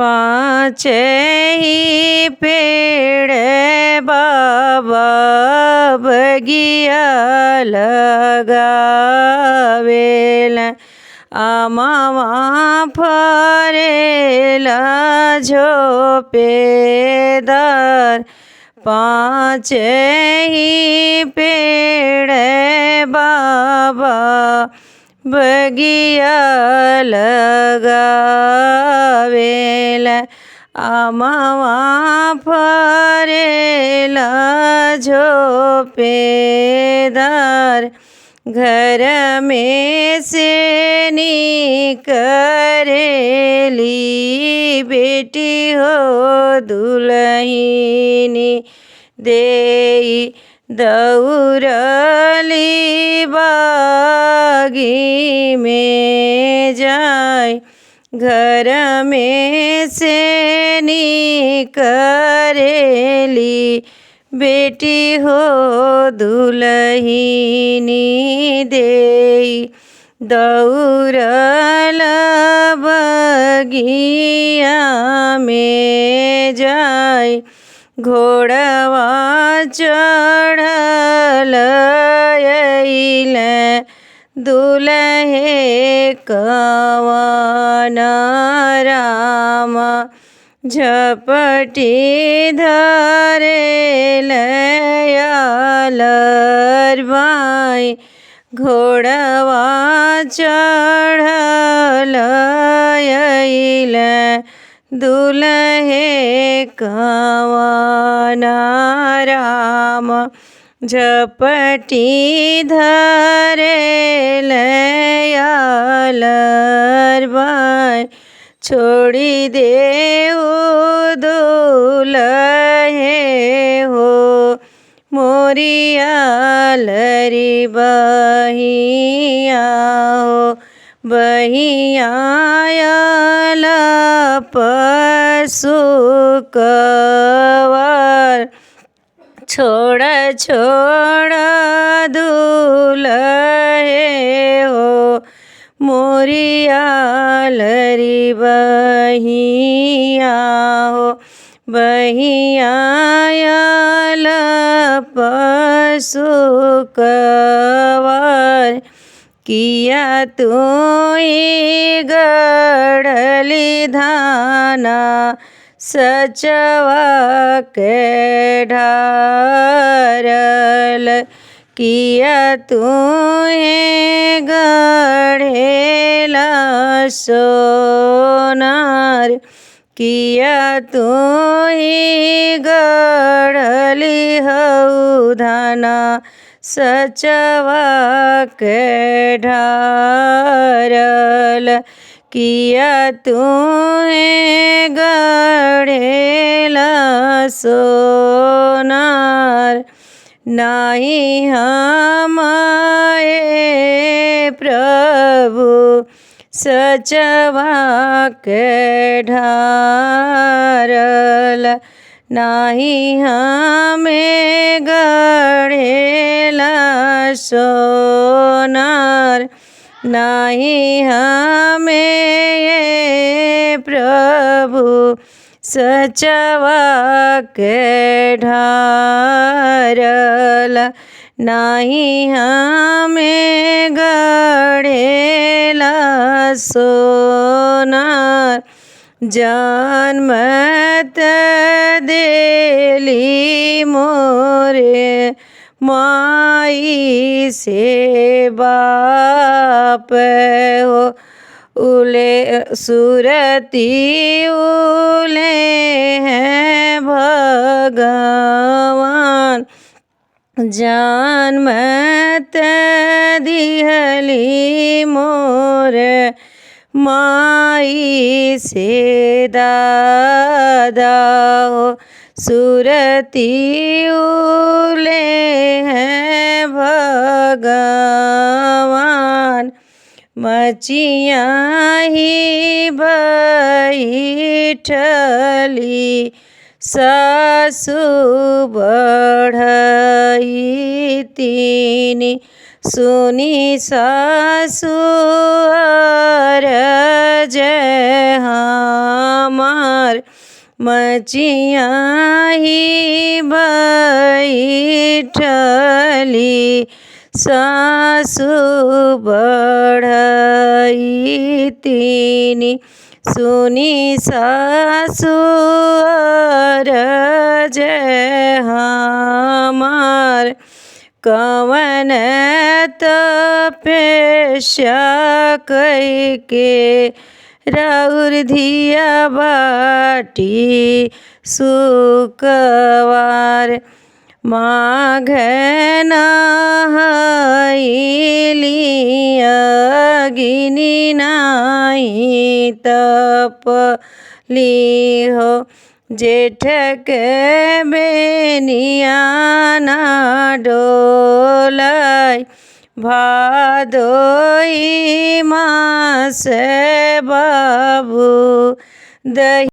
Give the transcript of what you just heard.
पाँचेय पेड़ बाबा बगिया लगावेला आमावा फरेला झोपेदार पाँचेय पेड़ बाबा बगिया लगावेला आमावा फरेला झोपेदार घर में से निकरेली बेटी हो दुल्हिनी देई दौड़ली बागी में जाय घर में से निकरेली बेटी हो दुल्हिनी देई दौड़ल बगिया में जाय घोड़वा चढ़ल अइले दुल्हे कवन राम झपटी धरेल आलरबाई घोड़वा चढ़ल अइले दुल्हे कवन राम झपटी धरेल आलरबाई छोड़ी देऊ दुल्हे हो मोरिया लरी बहिया हो बहिया पशुकवर छोड़ छोड़ दुल्हे हो मोरिया लरी बहिया हो बहिया पशुकवर किया तू गढ़ली धाना सचवा के ढारल किया तू गढ़ेला सोनार किया तू गढ़ली हऊ धाना सचवा के ढारल किया तू गढ़ेला सोनार नाही हमारे प्रभु सचवा के ढारल नाही हमें गढ़ेला सोनार नाही हमें प्रभु सचवा के ढारल नाही हमें गढ़ेला सोनार जन्मत देली मोरे माई से बाप हो उले सुरती उले हैं भगवान जन्मत दिहली मोर माई से दादा हो सुरती उले हैं भगवान मचिया ही बैठली सासु बढ़ई तीनी सुनी सासु अरज हमार मचियाही बैठली सासु बढ़ई तीनी सुनी सासु अरज हमार कवन तपस्या कई के राउर धिया बाटी सुकवार माघ नहैली अग्नि नाही तपली हो जेठ के बेनिया ना डोलाई भादोई मास बाबू दही